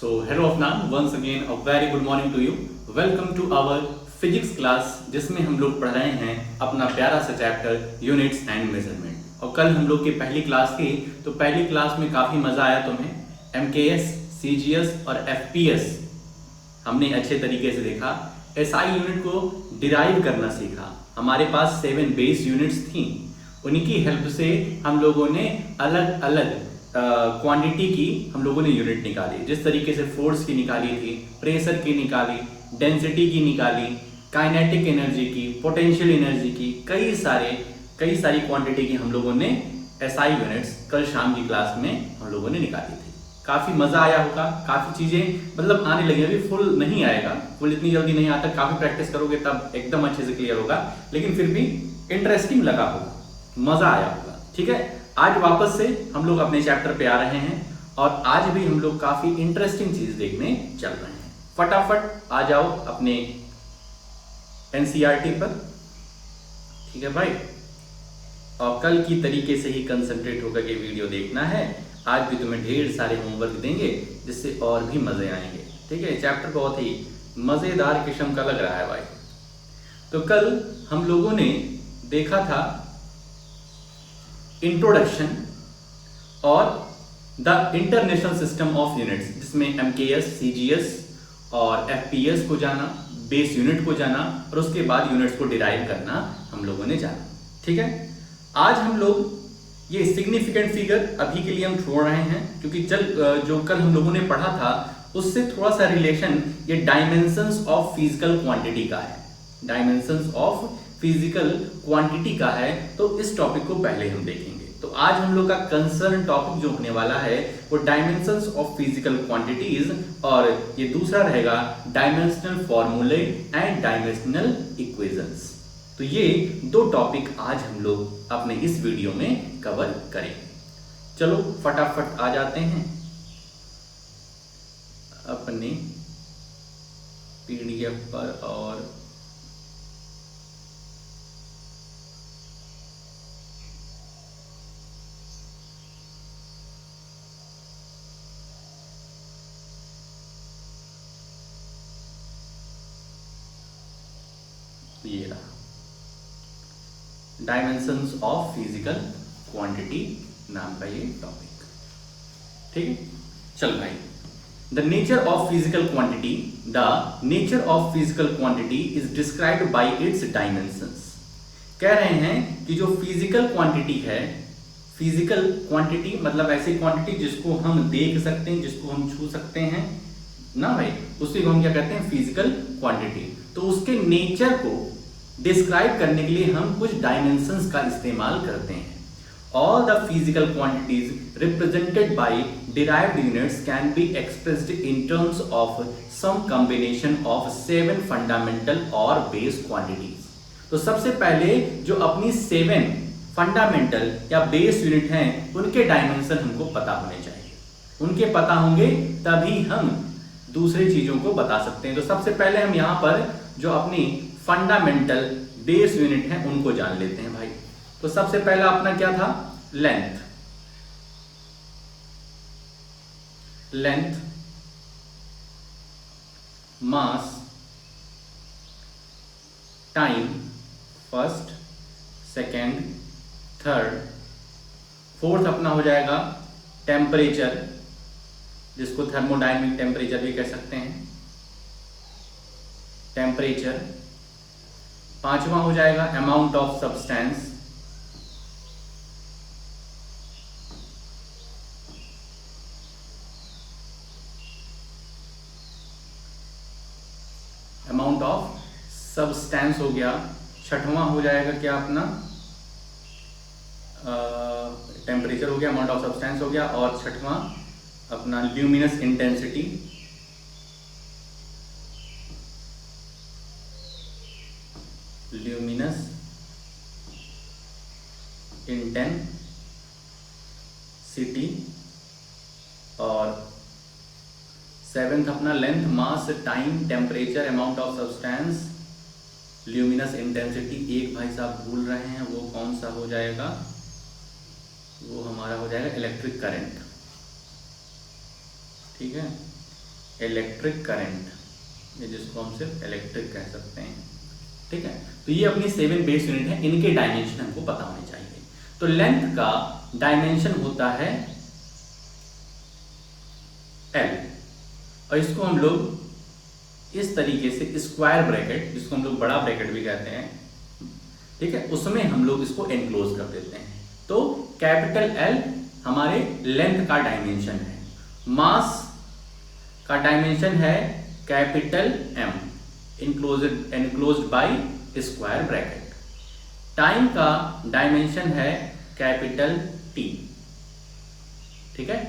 Hello Afnan, once again a very good morning to you. Welcome to our physics class जिसमें हम लोग पढ़ रहे हैं अपना प्यारा सा चैप्टर यूनिट्स एंड मेजरमेंट। और कल हम लोग की पहली क्लास थी, तो पहली क्लास में काफ़ी मज़ा आया तुम्हें। MKS, CGS और FPS हमने अच्छे तरीके से देखा। SI यूनिट को डिराइव करना सीखा। हमारे पास 7 बेस यूनिट्स थी, उन्हीं हेल्प से हम लोगों ने अलग अलग क्वांटिटी की हम लोगों ने यूनिट निकाली। जिस तरीके से फोर्स की निकाली थी, प्रेशर की निकाली, डेंसिटी की निकाली, काइनेटिक एनर्जी की, पोटेंशियल एनर्जी की, कई सारी क्वांटिटी की हम लोगों ने SI यूनिट्स कल शाम की क्लास में हम लोगों ने निकाली थी। काफ़ी मज़ा आया होगा, काफ़ी चीज़ें मतलब आने लगी। अभी फुल नहीं आएगा, फुल इतनी जल्दी नहीं आता। काफ़ी प्रैक्टिस करोगे तब एकदम अच्छे से क्लियर होगा, लेकिन फिर भी इंटरेस्टिंग लगा होगा, मज़ा आया होगा। ठीक है, आज वापस से हम लोग अपने चैप्टर पे आ रहे हैं और आज भी हम लोग काफ़ी इंटरेस्टिंग चीज़ देखने चल रहे हैं। फटाफट आ जाओ अपने NCERT पर। ठीक है भाई, और कल की तरीके से ही कंसंट्रेट होकर के वीडियो देखना है। आज भी तुम्हें ढेर सारे होमवर्क देंगे जिससे और भी मज़े आएंगे। ठीक है, चैप्टर बहुत ही मज़ेदार किस्म का लग रहा है भाई। तो कल हम लोगों ने देखा था इंट्रोडक्शन और the international system of units, जिसमें MKS, CGS और FPS को जाना, बेस यूनिट को जाना और उसके बाद यूनिट्स को डिराइव करना हम लोगों ने जाना। ठीक है, आज हम लोग ये सिग्निफिकेंट फिगर अभी के लिए हम छोड़ रहे हैं, क्योंकि जो कल हम लोगों ने पढ़ा था उससे थोड़ा सा रिलेशन ये डायमेंशंस ऑफ फिजिकल क्वांटिटी का है। डायमेंशंस ऑफ फिजिकल क्वांटिटी का है, तो इस टॉपिक को पहले हम देखेंगे। तो आज हम लोग का कंसर्न टॉपिक जो होने वाला है वो डायमेंशंस ऑफ फिजिकल क्वांटिटीज, और ये दूसरा रहेगा डायमेंशनल फॉर्मूले एंड डायमेंशनल इक्वेशंस। तो ये दो टॉपिक आज हम लोग अपने इस वीडियो में कवर करेंगे। चलो फटाफट आ जाते हैं अपने PDF पर और ये रहा डायमेंशंस ऑफ फिजिकल क्वांटिटी नाम का ये टॉपिक। ठीक है, चल भाई। The nature of physical quantity, the nature of physical quantity is described bye it's dimensions. कह रहे हैं कि जो फिजिकल क्वांटिटी है, फिजिकल क्वांटिटी मतलब ऐसी क्वांटिटी जिसको हम देख सकते हैं, जिसको हम छू सकते हैं ना भाई, उसी को हम क्या कहते हैं, फिजिकल क्वांटिटी। तो उसके नेचर को डिस्क्राइब करने के लिए हम कुछ डायमेंशंस का इस्तेमाल करते हैं। All the physical quantities represented by derived units can be expressed in terms of some combination of 7 fundamental or base quantities। तो सबसे पहले जो अपनी 7 फंडामेंटल या बेस यूनिट हैं उनके डायमेंशन हमको पता होने चाहिए। उनके पता होंगे तभी हम दूसरी चीजों को बता सकते हैं। तो सबसे पहले हम यहाँ पर जो अपनी फंडामेंटल बेस यूनिट है उनको जान लेते हैं भाई। तो सबसे पहला अपना क्या था, length. Length, mass, time, first, second, third, fourth अपना हो जाएगा टेम्परेचर, जिसको थर्मोडायनेमिक टेम्परेचर भी कह सकते हैं, टेम्परेचर। पांचवा हो जाएगा amount of substance, amount of substance हो गया। छठवां हो जाएगा क्या अपना, टेम्परेचर हो गया, अमाउंट ऑफ सब्सटेंस हो गया, और छठवां अपना ल्यूमिनस इंटेंसिटी। ल्यूमिनस इंटेंसिटी, और सेवेंथ अपना length, mass, time, temperature, amount of substance, luminous intensity. एक भाई साहब भूल रहे हैं, वो कौन सा हो जाएगा, वो हमारा हो जाएगा इलेक्ट्रिक करंट। ठीक है, इलेक्ट्रिक करंट, ये जिसको हम सिर्फ इलेक्ट्रिक कह सकते हैं, ठीक है। तो ये अपनी 7 बेस यूनिट है, इनके डायमेंशन हमको पता होने चाहिए। तो लेंथ का डायमेंशन होता है L, और इसको हम लोग इस तरीके से स्क्वायर ब्रैकेट, जिसको हम लोग बड़ा ब्रैकेट भी कहते हैं, ठीक है, उसमें हम लोग इसको एनक्लोज कर देते हैं। तो कैपिटल L हमारे लेंथ का डायमेंशन है, मास का डायमेंशन है capital M enclosed bye square bracket, time का डायमेंशन है कैपिटल T, ठीक है।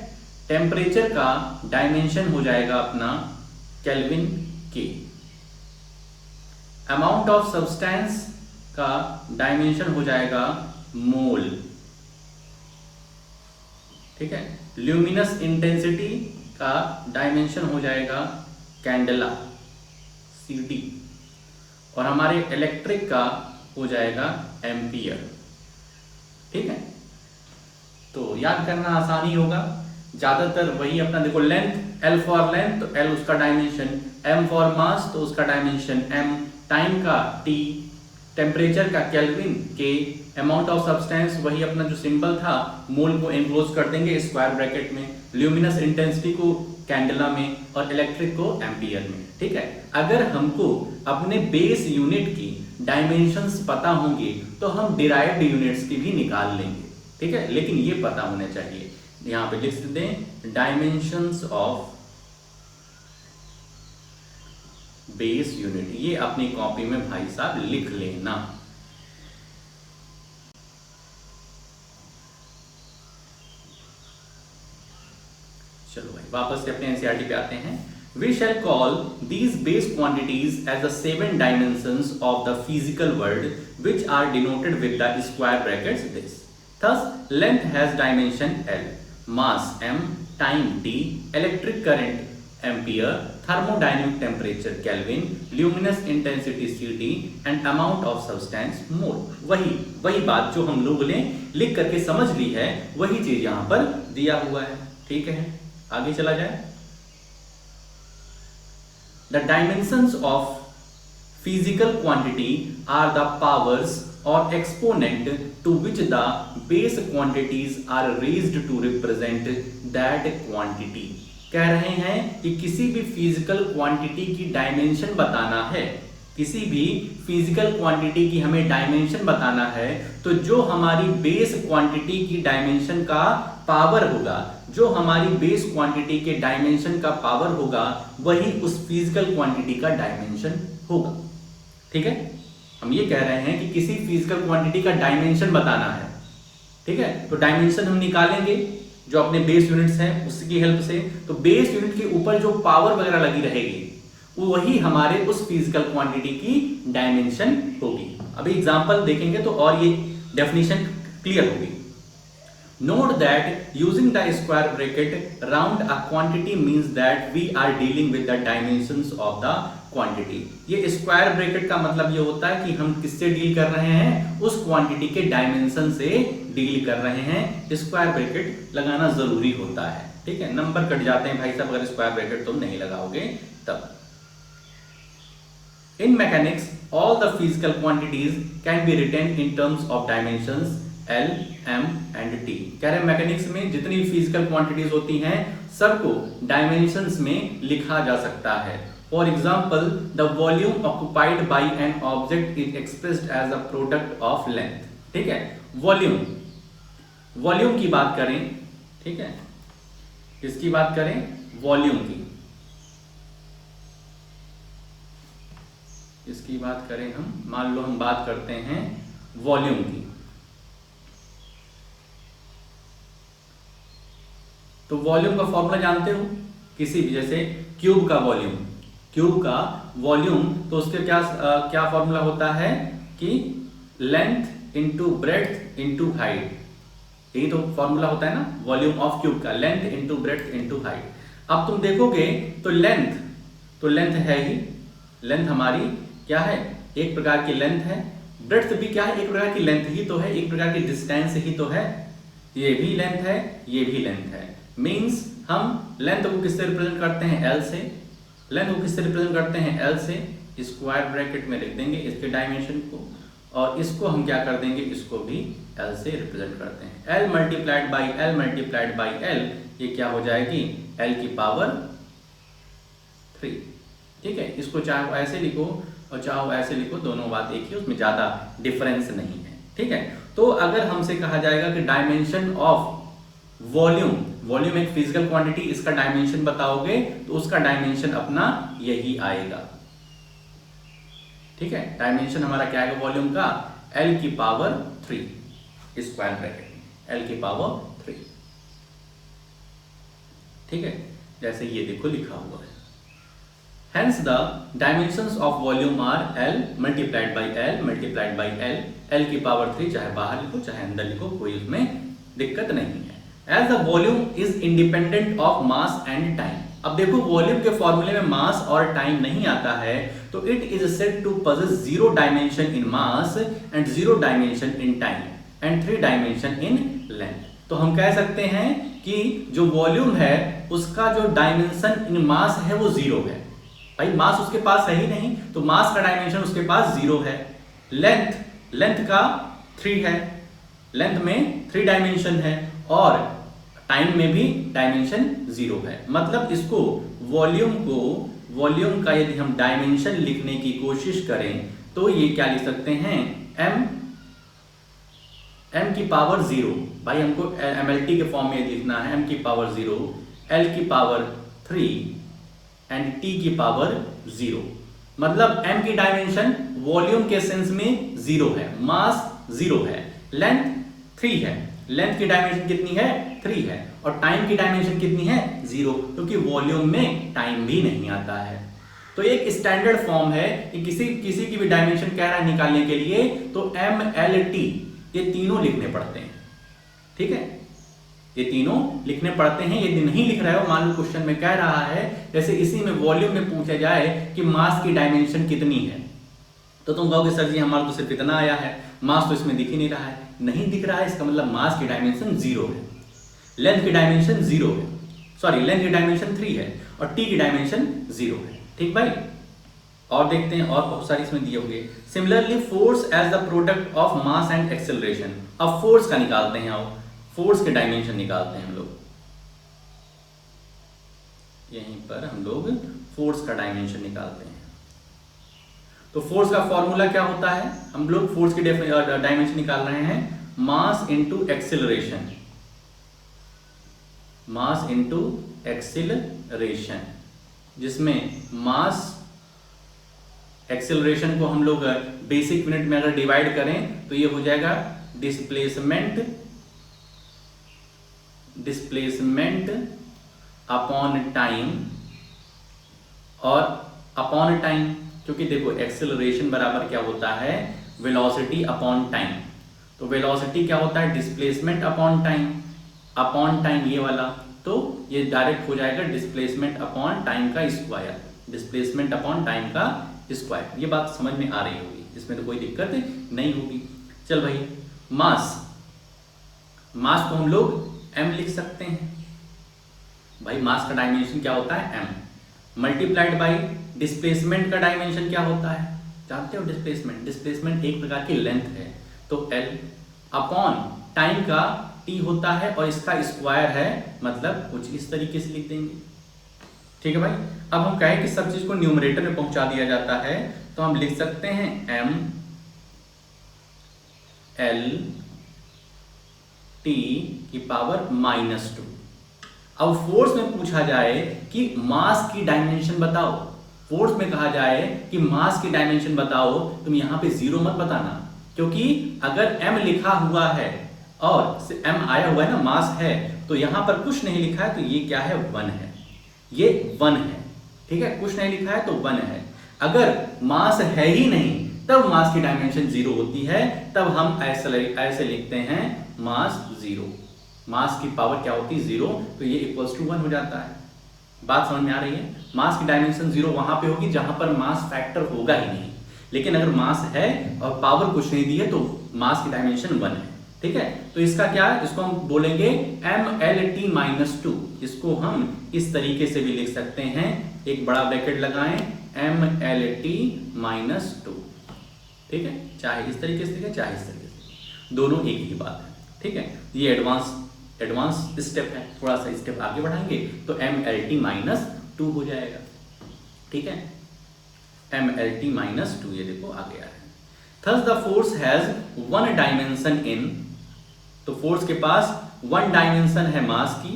टेम्परेचर का डायमेंशन हो जाएगा अपना kelvin K, amount of substance का डायमेंशन हो जाएगा मोल, ठीक है। ल्यूमिनस इंटेंसिटी का डायमेंशन हो जाएगा कैंडेला CD, और हमारे इलेक्ट्रिक का हो जाएगा एम्पियर, ठीक है। तो याद करना आसानी होगा, ज्यादातर वही अपना देखो, लेंथ L फॉर लेंथ तो L उसका डायमेंशन, M फॉर मास तो उसका डायमेंशन M, टाइम का T, टेम्परेचर का kelvin K, amount of substance वही अपना जो सिंबल था, मोल को एनक्लोज कर देंगे स्क्वायर ब्रैकेट में, ल्यूमिनस इंटेंसिटी को कैंडेला में, और इलेक्ट्रिक को एम्पियर में, ठीक है। अगर हमको अपने बेस यूनिट की डायमेंशंस पता होंगे तो हम डिराइव्ड यूनिट्स की भी निकाल लेंगे, ठीक है, लेकिन ये पता होना चाहिए। यहां पे लिख दें डायमेंशंस ऑफ बेस यूनिट, ये अपनी कॉपी में भाई साहब लिख लेना। चलो भाई वापस से अपने एनसीईआरटी पे आते हैं। We shall call these base quantities as the 7 dimensions of the physical world, which are denoted with the square brackets this. Thus, length has dimension L, mass M, time T, electric current ampere, thermodynamic temperature Kelvin, luminous intensity CD, and amount of substance mole. वही बात जो हम लोगों ने लिख करके समझ ली है, वही चीज यहाँ पर दिया हुआ है, ठीक है। आगे चला जाए। The dimensions of physical quantity are the powers or exponent to which the base quantities are raised to represent that quantity. कह रहे हैं कि किसी भी फिजिकल क्वांटिटी की डायमेंशन बताना है, किसी भी फिजिकल क्वांटिटी की हमें डायमेंशन बताना है, तो जो हमारी बेस क्वांटिटी की डायमेंशन का पावर होगा, जो हमारी बेस क्वांटिटी के डायमेंशन का पावर होगा, वही उस फिजिकल क्वांटिटी का डायमेंशन होगा, ठीक है। हम ये कह रहे हैं कि किसी फिजिकल क्वांटिटी का डायमेंशन बताना है, ठीक है, तो डायमेंशन हम निकालेंगे जो अपने बेस यूनिट्स हैं उसकी हेल्प से। तो बेस यूनिट के ऊपर जो पावर वगैरह लगी रहेगी वही हमारे उस फिजिकल क्वांटिटी की डायमेंशन होगी। अभी एग्जांपल देखेंगे तो और ये डेफिनेशन क्लियर होगी। Note that using the square bracket round a quantity means that we are dealing with the dimensions of the quantity. ये स्क्वायर ब्रैकेट का मतलब ये होता है कि हम किससे डील कर रहे हैं, उस क्वांटिटी के डायमेंशन से डील कर रहे हैं। स्क्वायर ब्रैकेट लगाना जरूरी होता है, ठीक है, नंबर कट जाते हैं भाई साहब अगर स्क्वायर ब्रैकेट तुम नहीं लगाओगे तब। In mechanics, all the physical quantities can be written in terms of dimensions L, M and T। कह रहे हैं मैकेनिक्स में जितनी भी फिजिकल क्वांटिटीज होती हैं सबको डायमेंशंस में लिखा जा सकता है। For example, the volume occupied by an object is expressed as a product of length, ठीक है। वॉल्यूम की बात करें, ठीक है, किसकी बात करें, वॉल्यूम की, इसकी बात करें हम, मान लो हम बात करते हैं वॉल्यूम की, तो वॉल्यूम का फॉर्मूला जानते हो, किसी भी जैसे क्यूब का वॉल्यूम, तो उसके क्या फॉर्मूला होता है कि length into breadth into height, यही तो फॉर्मूला होता है ना वॉल्यूम ऑफ क्यूब का, length into breadth into height. अब तुम देखोगे तो लेंथ है ही, लेंथ हमारी क्या है, एक प्रकार की लेंथ है, ब्रेड्थ भी क्या है, एक प्रकार की लेंथ ही तो है, एक प्रकार की डिस्टेंस ही तो है, ये भी लेंथ है, ये भी लेंथ है। मीन्स हम लेंथ को किससे रिप्रेजेंट करते हैं, एल से। लेंथ को किससे रिप्रेजेंट करते हैं, एल से। स्क्वायर ब्रैकेट में लिख देंगे इसके डायमेंशन को, और इसको हम क्या कर देंगे, इसको भी एल से रिप्रेजेंट करते हैं। L multiplied by L multiplied by L, ये क्या हो जाएगी, एल की पावर 3। ठीक है, इसको चाहे ऐसे लिखो और चाहे ऐसे लिखो, दोनों बात एक ही, उसमें ज्यादा डिफरेंस नहीं है। ठीक है, तो अगर हमसे कहा जाएगा कि डायमेंशन ऑफ वॉल्यूम, वॉल्यूम एक फिजिकल क्वांटिटी, इसका डायमेंशन बताओगे तो उसका डायमेंशन अपना यही आएगा। ठीक है, डायमेंशन हमारा क्या आएगा वॉल्यूम का, एल की पावर 3 स्क्वायर ब्रैकेट में, एल की पावर 3। ठीक है, जैसे ये देखो लिखा हुआ है। Hence the dimensions of volume are L multiplied by L multiplied by L, L की पावर 3, चाहे बाहर लिखो चाहे अंदर लिखो, कोई उसमें दिक्कत नहीं है। As the volume is independent of mass and time, अब देखो वॉल्यूम के फॉर्मूले में मास और टाइम नहीं आता है, तो it is said to possess 0 dimension in mass and 0 dimension in time and 3 dimension in length। तो हम कह सकते हैं कि जो वॉल्यूम है उसका जो डायमेंशन इन मास है वो 0 है। भाई मास उसके पास है ही नहीं, तो मास का डायमेंशन उसके पास 0 है। लेंथ का 3 है, लेंथ में 3 डायमेंशन है, और टाइम में भी डायमेंशन 0 है। मतलब इसको वॉल्यूम का यदि हम डायमेंशन लिखने की कोशिश करें तो ये क्या लिख सकते हैं, m की पावर 0। भाई हमको MLT के फॉर्म में लिखना है, m की पावर 0, l की पावर 3 एंड t की पावर 0। मतलब m की डायमेंशन वॉल्यूम के सेंस में 0 है, मास 0 है, लेंथ 3 है। लेंथ की डायमेंशन कितनी है, 3 है, और टाइम की डायमेंशन कितनी है, 0, क्योंकि वॉल्यूम में टाइम भी नहीं आता है। तो एक स्टैंडर्ड फॉर्म है कि किसी की भी डायमेंशन कह रहा है निकालने के लिए तो m l t ये तीनों लिखने पड़ते हैं। ठीक है, ये तीनों लिखने पड़ते हैं। यदि नहीं लिख रहे हो, मान लो क्वेश्चन में कह रहा है, जैसे इसी में वॉल्यूम में पूछा जाए कि मास की डायमेंशन कितनी है, तो तुम कहोगे सर जी हमारा तो सिर्फ इतना आया है, मास तो इसमें दिख ही नहीं रहा है। नहीं दिख रहा है इसका मतलब मास की डायमेंशन 0 है, लेंथ की डायमेंशन 0 है, सॉरी लेंथ की डायमेंशन 3 है, और टी की डायमेंशन 0 है। ठीक भाई, और देखते हैं, और बहुत सारी इसमें दिए होंगे। Similarly force as the product of mass and acceleration. अब फोर्स का निकालते हैं, आओ फोर्स के डायमेंशन निकालते हैं हम लोग। यहीं पर हम लोग फोर्स का डायमेंशन निकालते हैं। तो फोर्स का फॉर्मूला क्या होता है, हम लोग फोर्स की डायमेंशन निकाल रहे हैं, mass into acceleration, mass into acceleration, जिसमें मास एक्सेलरेशन को हम लोग बेसिक यूनिट में अगर डिवाइड करें तो ये हो जाएगा डिस्प्लेसमेंट अपॉन टाइम, और अपॉन टाइम, क्योंकि देखो एक्सेलरेशन बराबर क्या होता है, वेलोसिटी अपॉन टाइम। तो वेलोसिटी क्या होता है, डिस्प्लेसमेंट अपॉन टाइम ये वाला, तो ये डायरेक्ट हो जाएगा डिस्प्लेसमेंट अपॉन टाइम का स्क्वायर, डिस्प्लेसमेंट अपॉन टाइम का स्क्वायर। ये बात समझ में आ रही होगी, इसमें तो कोई दिक्कत नहीं होगी। चल भाई, मास को हम लोग m लिख सकते हैं। भाई मास का डायमेंशन क्या होता है, m, मल्टीप्लाइड बाई डिस्प्लेसमेंट का डायमेंशन क्या होता है, जानते हो, डिस्प्लेसमेंट एक प्रकार की लेंथ है, तो l, अपॉन टाइम का t होता है, और इसका स्क्वायर है, मतलब कुछ इस तरीके से लिख देंगे। ठीक है भाई, अब हम कहें कि सब चीज को न्यूमरेटर में पहुंचा दिया जाता है, तो हम लिख सकते हैं m l t की पावर -2। अब फोर्स में पूछा जाए कि मास की डायमेंशन बताओ, फोर्स में कहा जाए कि मास की डायमेंशन बताओ, तुम यहां पे 0 मत बताना, क्योंकि अगर m लिखा हुआ है और m आया हुआ है ना, मास है, तो यहां पर कुछ नहीं लिखा है, तो ये क्या है, 1 है, ये 1 है। ठीक है, कुछ नहीं लिखा है तो 1 है। अगर मास है ही नहीं तब मास की डायमेंशन 0 होती है, तब हम ऐसे लिखते हैं मास 0, मास की पावर क्या होती है 0, तो ये इक्वल्स टू 1 हो जाता है। बात समझ में आ रही है, मास की डायमेंशन 0 वहां पे होगी जहां पर मास फैक्टर होगा ही नहीं, लेकिन अगर मास है और पावर कुछ नहीं दी है तो मास की डायमेंशन 1 है। ठीक है, तो इसका क्या है, इसको हम बोलेंगे MLT-2, इसको हम इस तरीके से भी लिख सकते हैं, एक बड़ा ब्रैकेट लगाएं, mLT माइनस 2, ठीक है, चाहे इस तरीके से लिखें चाहे इस तरीके से, दोनों एक ही बात है, ठीक है। ये एडवांस स्टेप है, थोड़ा सा स्टेप आगे बढ़ाएंगे तो mLT माइनस 2 हो जाएगा, ठीक है, mLT माइनस 2, ये देखो आ गया है। Thus the force has one dimension in, तो फोर्स के पास वन डायमेंशन है मास की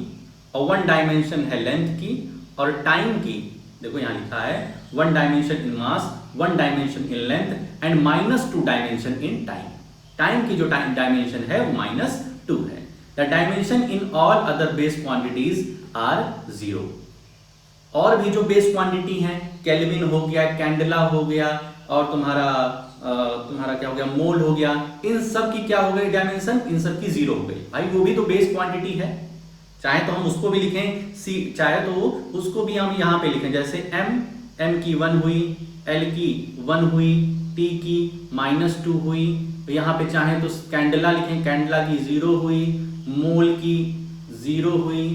और वन डायमेंशन है लेंथ की और टाइम की, देखो यहाँ लिखा है one dimension in mass, one dimension in length and -2 dimension in time. Time की जो डायमेंशन है वो -2 है। The dimension in all other base quantities are 0। और भी जो बेस क्वांटिटी हैं, केल्विन हो गया, कैंडेला हो गया और तुम्हारा क्या हो गया, मोल हो गया, इन सब की क्या हो गई डायमेंशन, इन सब की 0 हो गई। भाई वो भी तो बेस क्वांटिटी है, चाहे तो हम उसको भी लिखें सी, चाहे तो उसको भी हम यहाँ पे लिखें, जैसे m की 1 हुई, l की 1 हुई, t की -2 हुई, तो यहाँ पे चाहे तो कैंडेला लिखें, कैंडेला की 0 हुई, मोल की 0 हुई,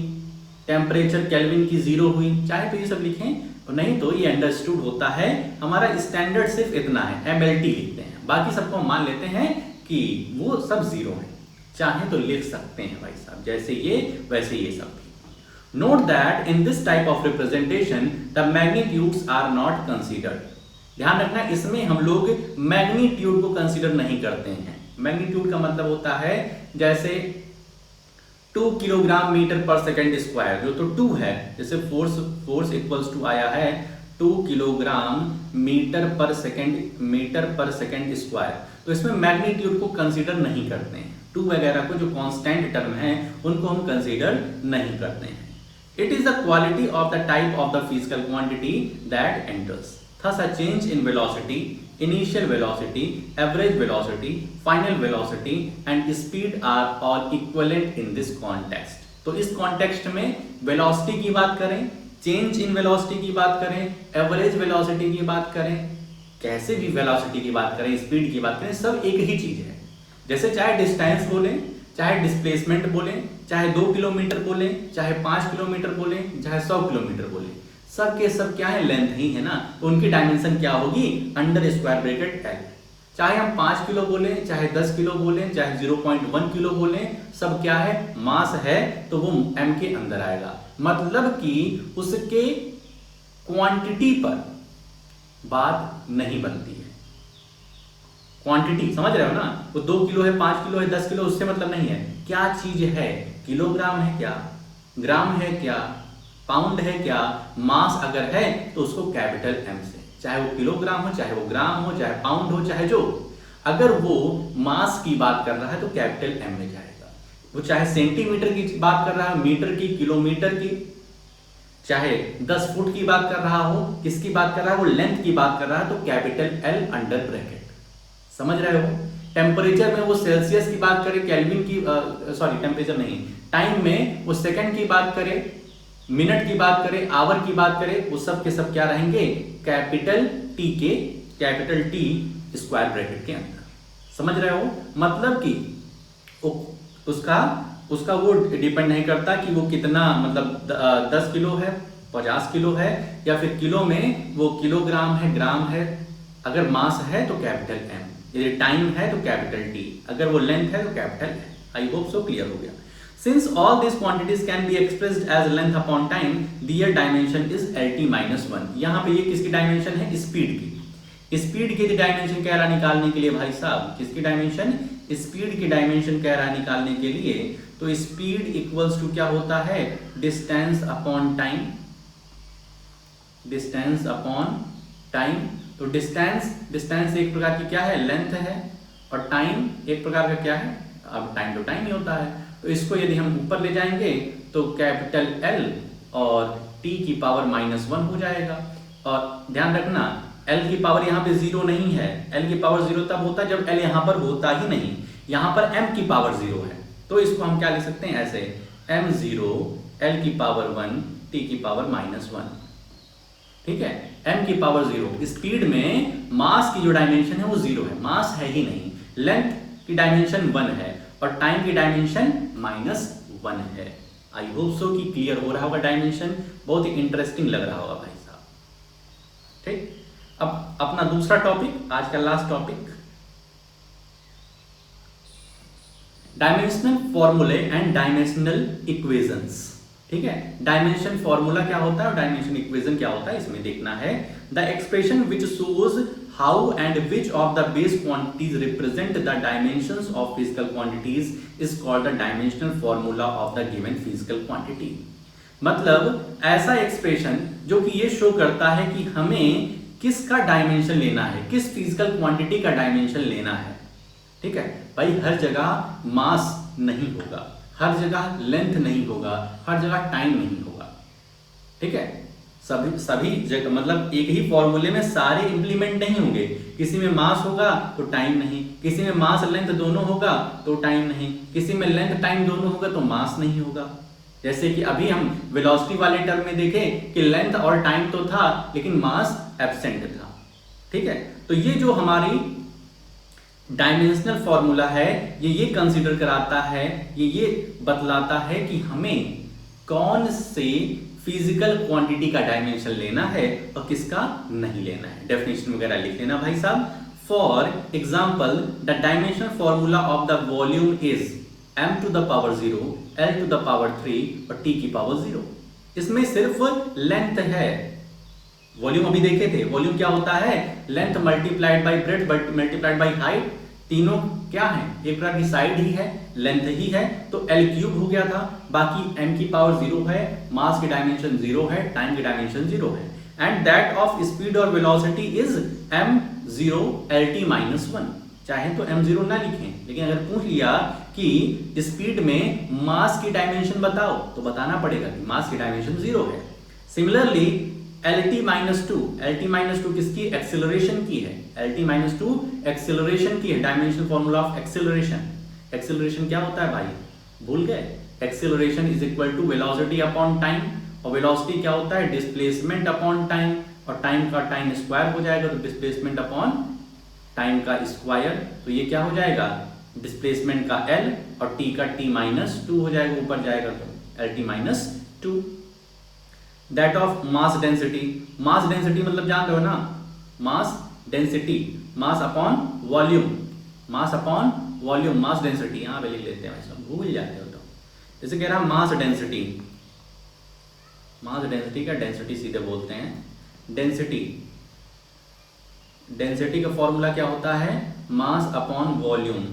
टेम्परेचर केल्विन की 0 हुई, चाहे तो ये सब लिखें, नहीं तो ये अंडरस्टूड होता है। हमारा स्टैंडर्ड सिर्फ इतना है, mLT लिखते हैं, बाकी सबको हम मान लेते हैं कि वो सब 0 है, चाहे तो लिख सकते हैं भाई साहब, जैसे ये वैसे ये सब भी। Note that in this type of representation the magnitudes are not considered. ध्यान रखना, इसमें हम लोग मैग्नीट्यूड को कंसीडर नहीं करते हैं। मैग्नीट्यूड का मतलब होता है जैसे 2 किलोग्राम मीटर पर सेकेंड स्क्वायर, जो तो 2 है, जैसे फोर्स इक्वल्स टू आया है 2 किलोग्राम मीटर पर सेकेंड स्क्वायर, तो इसमें मैग्नीट्यूड को कंसीडर नहीं करते हैं। 2 वगैरह को जो कांस्टेंट टर्म है उनको हम कंसीडर नहीं करते हैं। It is the quality of the type of the physical quantity that enters. Thus a change in velocity, initial velocity, average velocity, final velocity and speed are all equivalent in this context। तो इस context में velocity की बात करें, change in velocity की बात करें, average velocity की बात करें, कैसे भी velocity की बात करें, speed की बात करें, सब एक ही चीज है। जैसे चाहे डिस्टेंस बोलें, चाहे डिस्प्लेसमेंट बोलें, चाहे 2 किलोमीटर बोलें, चाहे 5 किलोमीटर बोलें, चाहे 100 किलोमीटर बोलें, सब के सब क्या है, लेंथ ही है ना, तो उनकी डायमेंशन क्या होगी, अंडर स्क्वायर ब्रैकेट l। चाहे हम 5 किलो बोलें, चाहे 10 किलो बोलें, चाहे 0.1 किलो बोलें, सब क्या है, मास है, तो वो m के अंदर आएगा। मतलब कि उसके क्वांटिटी पर बात नहीं बनती है। क्वांटिटी समझ रहे हो ना, वो 2 किलो है, 5 किलो है, 10 किलो, उससे मतलब नहीं है, क्या चीज है, किलोग्राम है क्या, ग्राम है क्या, पाउंड है क्या, मास अगर है तो उसको कैपिटल M से, चाहे वो किलोग्राम हो, चाहे वो ग्राम हो, चाहे पाउंड हो, चाहे जो, अगर वो मास की बात कर रहा है तो कैपिटल M में जाएगा। वो चाहे सेंटीमीटर की बात कर रहा है, मीटर की, किलोमीटर की, चाहे 10 फुट की बात कर रहा हो, किसकी बात कर रहा है, वो लेंथ की बात कर रहा है, तो कैपिटल L अंडर ब्रैकेट। समझ रहे हो। टेम्परेचर में वो सेल्सियस की बात करे, केल्विन की, सॉरी टेम्परेचर नहीं, टाइम में वो सेकंड की बात करे, मिनट की बात करें, आवर की बात करें, वो सब के सब क्या रहेंगे, कैपिटल टी स्क्वायर ब्रैकेट के अंदर। समझ रहे हो, मतलब कि उसका वो डिपेंड नहीं करता कि वो कितना, मतलब 10 किलो है, 50 किलो है, या फिर किलो में वो किलोग्राम है, ग्राम है। अगर मास है तो कैपिटल M, यदि टाइम है तो कैपिटल T, अगर वो लेंथ है तो capital L। I hope so clear हो गया। Since all these quantities can be expressed as length upon time, their dimension is LT-1। यहाँ पे ये किसकी डायमेंशन है, स्पीड की। स्पीड की डायमेंशन कह रहा निकालने के लिए भाई साहब, किसकी डायमेंशन, स्पीड की डायमेंशन कह रहा निकालने के लिए, तो स्पीड इक्वल्स टू क्या होता है, distance upon time, distance upon time. तो डिस्टेंस एक प्रकार की क्या है, लेंथ है, और टाइम एक प्रकार का क्या है, अब टाइम तो टाइम ही होता है। तो इसको यदि हम ऊपर ले जाएंगे तो कैपिटल L और T की पावर -1 हो जाएगा। और ध्यान रखना, L की पावर यहाँ पे 0 नहीं है, L की पावर 0 तब होता है जब L यहाँ पर होता ही नहीं, यहाँ पर M की पावर 0 है, तो इसको हम क्या लिख सकते हैं, ऐसे M0 L की पावर 1 T की पावर -1। ठीक है, M की पावर 0। स्पीड में मास की जो डायमेंशन है वो 0 है, मास है ही नहीं, लेंथ की डायमेंशन 1 है और टाइम की डायमेंशन -1 है। आई होप सो कि क्लियर हो रहा होगा डायमेंशन, बहुत ही इंटरेस्टिंग लग रहा होगा भाई साहब। ठीक, अब अपना दूसरा टॉपिक, आज का लास्ट टॉपिक, डायमेंशनल फॉर्मूले एंड डायमेंशनल इक्वेशंस। ठीक है, डायमेंशन फॉर्मूला क्या होता है और डायमेंशन इक्वेशन क्या होता है, इसमें देखना है। The expression which shows how and which of the base quantities represent the dimensions of physical quantities is called the dimensional formula of the given physical quantity. मतलब ऐसा एक्सप्रेशन जो कि ये शो करता है कि हमें किसका डायमेंशन लेना है, किस फिजिकल क्वांटिटी का डायमेंशन लेना है। ठीक है भाई, हर जगह मास नहीं होगा, हर जगह लेंथ नहीं होगा, हर जगह टाइम नहीं होगा। ठीक है, सभी जगह मतलब एक ही फॉर्मूले में सारे इंप्लीमेंट नहीं होंगे। किसी में मास होगा तो टाइम नहीं, किसी में मास लेंथ दोनों होगा तो टाइम नहीं, किसी में लेंथ टाइम दोनों होगा तो मास नहीं होगा। जैसे कि अभी हम वेलोसिटी वाले टर्म में देखें कि लेंथ और टाइम तो था लेकिन मास एब्सेंट था। ठीक है, तो ये जो हमारी डायमेंशनल फॉर्मूला है ये कंसीडर कराता है, ये बतलाता है कि हमें कौन से फिजिकल क्वांटिटी का डायमेंशन लेना है और किसका नहीं लेना है। डेफिनेशन वगैरह लिख लेना भाई साहब। For example, the dimensional formula of the volume is m to the power 0, l to the power 3 और t की पावर 0। इसमें सिर्फ लेंथ है। वॉल्यूम अभी देखे थे, वॉल्यूम क्या होता है, length multiplied by breadth multiplied by height. तीनों क्या है, एक प्रकार की साइड ही है, लेंथ ही है, तो L क्यूब हो गया था। बाकी m की पावर 0 है, मास की डायमेंशन 0 है, टाइम की डायमेंशन 0 है, एंड दैट ऑफ स्पीड और velocity is m0 lt minus 1। चाहे तो m0 ना लिखें, लेकिन अगर पूछ लिया कि स्पीड में मास की डायमेंशन बताओ तो बताना पड़ेगा कि मास की डायमेंशन 0 है। सिमिलरली lt माइनस 2 किसकी, एक्सेलरेशन की है। lt माइनस 2 एक्सेलरेशन की है, dimensional formula of acceleration. Acceleration क्या होता है भाई, भूल गए? Acceleration is equal to velocity upon time, और वेलोसिटी क्या होता है, डिस्प्लेसमेंट अपॉन टाइम, और टाइम का टाइम स्क्वायर हो जाएगा तो डिस्प्लेसमेंट अपॉन टाइम का स्क्वायर, तो ये क्या हो जाएगा, डिस्प्लेसमेंट का l और t का t माइनस 2 हो जाएगा, ऊपर जाएगा तो lt minus 2। That of mass density, mass density मतलब जान रहे हो ना, mass density, mass upon volume, mass upon volume, mass density यहाँ पे लिख लेते हैं, सब भूल जाते हो तो। जैसे कह रहा मास डेंसिटी, मास डेंसिटी का डेंसिटी सीधे बोलते हैं, डेंसिटी, डेंसिटी का फॉर्मूला क्या होता है, mass upon volume,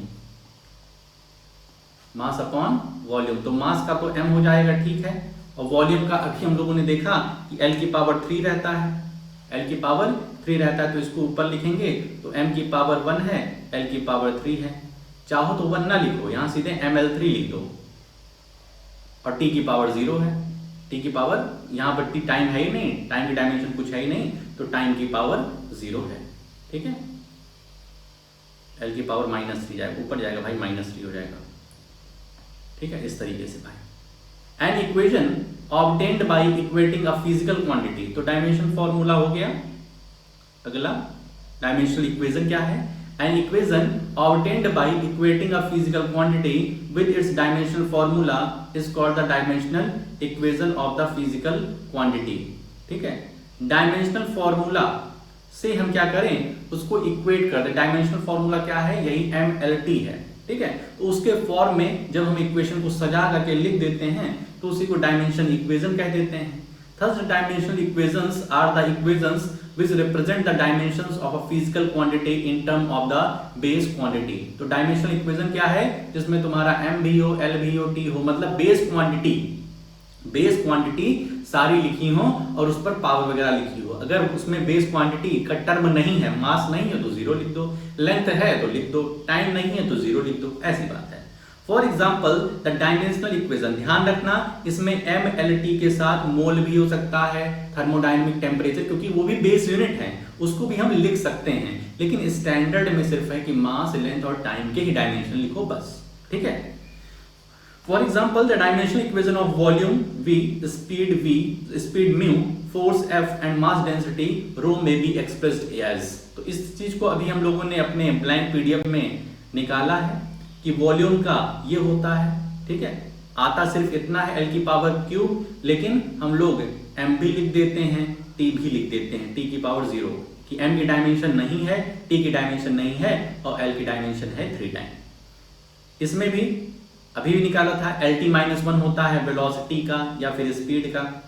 mass upon volume. तो मास का तो m हो जाएगा, ठीक है, और वॉल्यूम का अभी हम लोगों ने देखा कि l की पावर 3 रहता है, l की पावर 3 रहता है, तो इसको ऊपर लिखेंगे तो m की पावर 1 है, l की पावर 3 है। चाहो तो 1 ना लिखो, यहाँ सीधे ml3 लिख दो, और t की पावर 0 है, t की पावर, यहाँ पर t टाइम है ही नहीं, टाइम की डायमेंशन कुछ है ही नहीं, तो टाइम की पावर 0 है। ठीक है, l की पावर -3 जाएगा, ऊपर जाएगा भाई, -3 हो जाएगा। ठीक है, इस तरीके से भाई। An equation obtained by equating a physical quantity, तो डायमेंशन फॉर्मूला हो गया। अगला डायमेंशनल इक्वेशन क्या है, an equation obtained by equating a physical quantity with its dimensional formula is called the dimensional equation of the physical quantity. ठीक है, dimensional formula से हम क्या करें, उसको इक्वेट कर दें। डायमेंशनल फॉर्मूला क्या है, यही mlt है। ठीक है, तो उसके फॉर्म में जब हम इक्वेशन को सजा करके लिख देते हैं तो उसी को डायमेंशन इक्वेशन कह देते हैं। Thus the dimensional equations are the equations which represent the dimensions of a physical quantity in term of the base quantity। तो डायमेंशनल इक्वेशन क्या है, जिसमें तुम्हारा m भी हो, l भी हो, t हो, मतलब बेस क्वांटिटी, बेस क्वांटिटी सारी लिखी हो और उस पर पावर वगैरह लिखी हो। अगर उसमें बेस क्वांटिटी का टर्म नहीं है, मास नहीं है तो 0 लिख दो, लेंथ है तो लिख दो, टाइम नहीं है तो 0 लिख दो, ऐसी बात है। For example the dimensional equation, ध्यान रखना इसमें mlt के साथ मोल भी हो सकता है, थर्मोडायनेमिक टेम्परेचर, क्योंकि वो भी बेस यूनिट है, उसको भी हम लिख सकते हैं, लेकिन स्टैंडर्ड में सिर्फ है कि मास, लेंथ और टाइम के ही डायमेंशन लिखो बस। ठीक है, For example, the dimensional equation of volume V, speed mu, force F and mass density rho may be expressed as। तो इस चीज को अभी हम लोगों ने अपने ब्लैंक PDF में निकाला है कि वॉल्यूम का ये होता है, ठीक है, आता सिर्फ इतना है l की पावर क्यूब, लेकिन हम लोग m भी लिख देते हैं, t भी लिख देते हैं, t की पावर 0, कि m की डायमेंशन नहीं है, t की डायमेंशन नहीं है और l की डायमेंशन है 3 टाइम। इसमें भी अभी भी निकाला था LT-1 होता है वेलोसिटी का या फिर स्पीड का।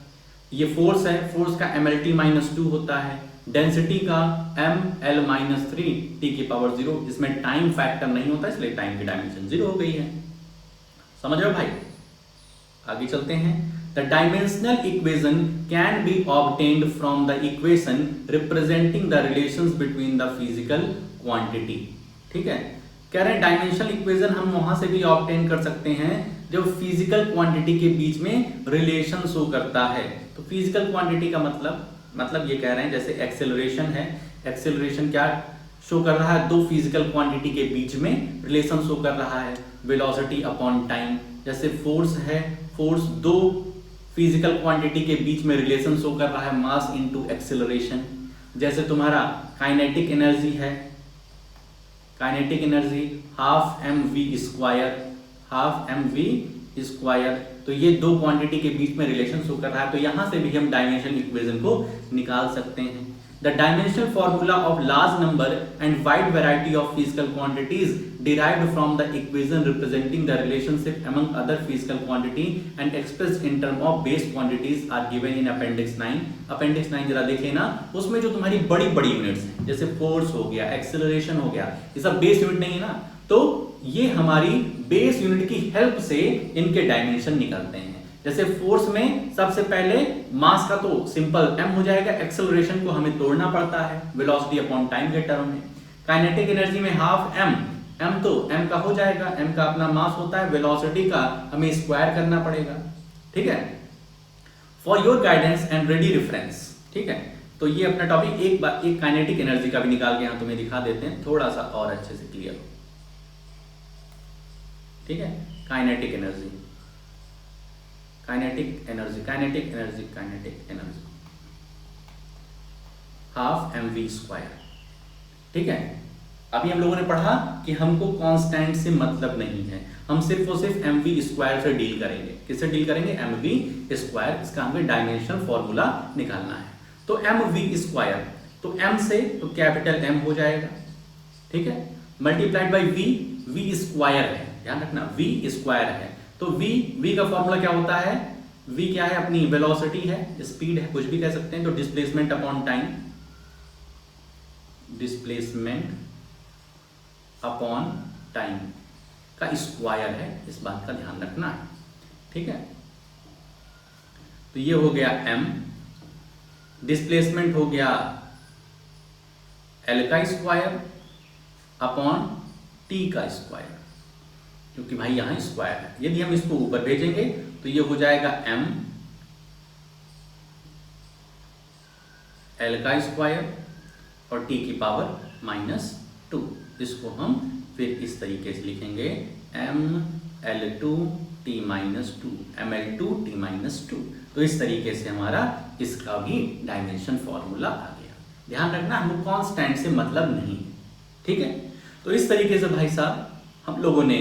ये फोर्स है, फोर्स का MLT-2 होता है, डेंसिटी का ML-3 t की पावर 0। इसमें टाइम फैक्टर नहीं होता, इसलिए टाइम की डायमेंशन 0 हो गई है। समझ रहे हो भाई? आगे चलते हैं। The dimensional equation can be obtained from the equation representing the relations between the physical quantity. ठीक है, कह रहे हैं डायमेंशनल इक्वेशन हम वहां से भी ऑब्टेन कर सकते हैं जो फिजिकल क्वांटिटी के बीच में रिलेशन शो करता है। तो फिजिकल क्वांटिटी का मतलब ये कह रहे हैं जैसे एक्सेलरेशन है, एक्सेलरेशन क्या शो कर रहा है, दो फिजिकल क्वांटिटी के बीच में रिलेशन शो कर रहा है, वेलोसिटी अपॉन टाइम। जैसे फोर्स है, फोर्स दो फिजिकल क्वांटिटी के बीच में रिलेशन शो कर रहा है, मास इनटू एक्सेलरेशन। जैसे तुम्हारा काइनेटिक एनर्जी है, kinetic energy half M V square, तो ये दो क्वांटिटी के बीच में रिलेशन शो कर रहा है। तो यहां से भी हम डायमेंशनल इक्वेशन को निकाल सकते हैं। The dimensional formula of large number and wide variety of physical quantities derived from the equation representing the relationship among other physical quantity and expressed in term of base quantities are given in appendix 9। appendix 9 जरा देखें ना, उसमें जो तुम्हारी बड़ी बड़ी units हैं जैसे फोर्स हो गया, एक्सेलरेशन हो गया, ये सब बेस यूनिट नहीं है ना, तो ये हमारी बेस यूनिट की हेल्प से इनके डायमेंशन निकलते हैं। जैसे फोर्स में सबसे पहले मास का तो सिंपल m हो जाएगा, एक्सेलरेशन को हमें तोड़ना पड़ता है वेलोसिटी अपॉन टाइम के टर्म में। काइनेटिक एनर्जी में हाफ m तो m का हो जाएगा, m का अपना मास होता है, वेलोसिटी का हमें स्क्वायर करना पड़ेगा। ठीक है, for your guidance and ready reference. ठीक है, तो ये अपना टॉपिक एक काइनेटिक एनर्जी का भी निकाल के यहां तुम्हें दिखा देते हैं, थोड़ा सा और अच्छे से क्लियर हो। ठीक है, kinetic energy half mv square. ठीक है, अभी हम लोगों ने पढ़ा कि हमको कांस्टेंट से मतलब नहीं है, हम सिर्फ और सिर्फ mv स्क्वायर से डील करेंगे। किससे डील करेंगे? mv square. इसका हमें डायमेंशनल फॉर्मूला निकालना है। तो mv स्क्वायर, तो m से तो कैपिटल M हो जाएगा। ठीक है, मल्टीप्लाइड बाई v स्क्वायर है, ध्यान रखना v स्क्वायर है। तो v का फॉर्मूला क्या होता है? v क्या है? अपनी वेलोसिटी है, स्पीड है, कुछ भी कह सकते हैं। तो displacement upon time, displacement upon time का स्क्वायर है, इस बात का ध्यान रखना है। ठीक है, तो ये हो गया m, डिस्प्लेसमेंट हो गया l का स्क्वायर अपॉन t का स्क्वायर, क्योंकि भाई यहां स्क्वायर है। यदि हम इसको ऊपर भेजेंगे तो ये हो जाएगा m l का स्क्वायर और t की पावर -2। इसको हम फिर इस तरीके से लिखेंगे ml2t -2। तो इस तरीके से हमारा इसका भी डायमेंशन फॉर्मूला आ गया। ध्यान रखना, हमको कांस्टेंट से मतलब नहीं है। ठीक है, तो इस तरीके से भाई साहब हम लोगों ने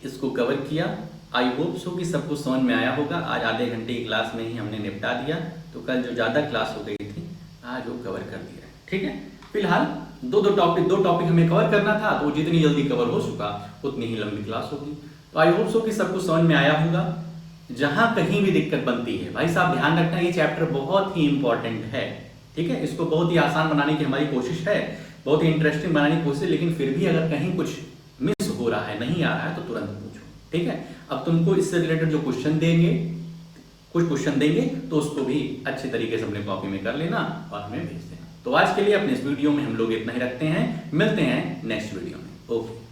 इसको कवर किया। आई होप सो कि सबको समझ में आया होगा। आज आधे घंटे की क्लास में ही हमने निपटा दिया, तो कल जो ज़्यादा क्लास हो गई थी आज वो कवर कर दिया। ठीक है, फिलहाल दो टॉपिक हमें कवर करना था, तो जितनी जल्दी कवर हो चुका उतनी ही लंबी क्लास होगी। तो आई होप सो कि सबको समझ में आया होगा। जहां कहीं भी दिक्कत बनती है भाई साहब ध्यान रखना, ये चैप्टर बहुत ही इंपॉर्टेंट है। ठीक है, इसको बहुत ही आसान बनाने की हमारी कोशिश है, बहुत ही इंटरेस्टिंग बनाने की कोशिश है, लेकिन फिर भी अगर कहीं कुछ मिस हो रहा है, नहीं आ रहा है, तो तुरंत पूछो। ठीक है, अब तुमको इससे रिलेटेड जो क्वेश्चन देंगे, कुछ क्वेश्चन देंगे, तो उसको भी अच्छे तरीके से अपने कॉपी में कर लेना और हमें भेज देना। तो आज के लिए अपने इस वीडियो में हम लोग इतना ही रखते हैं, मिलते हैं नेक्स्ट वीडियो में। ओके।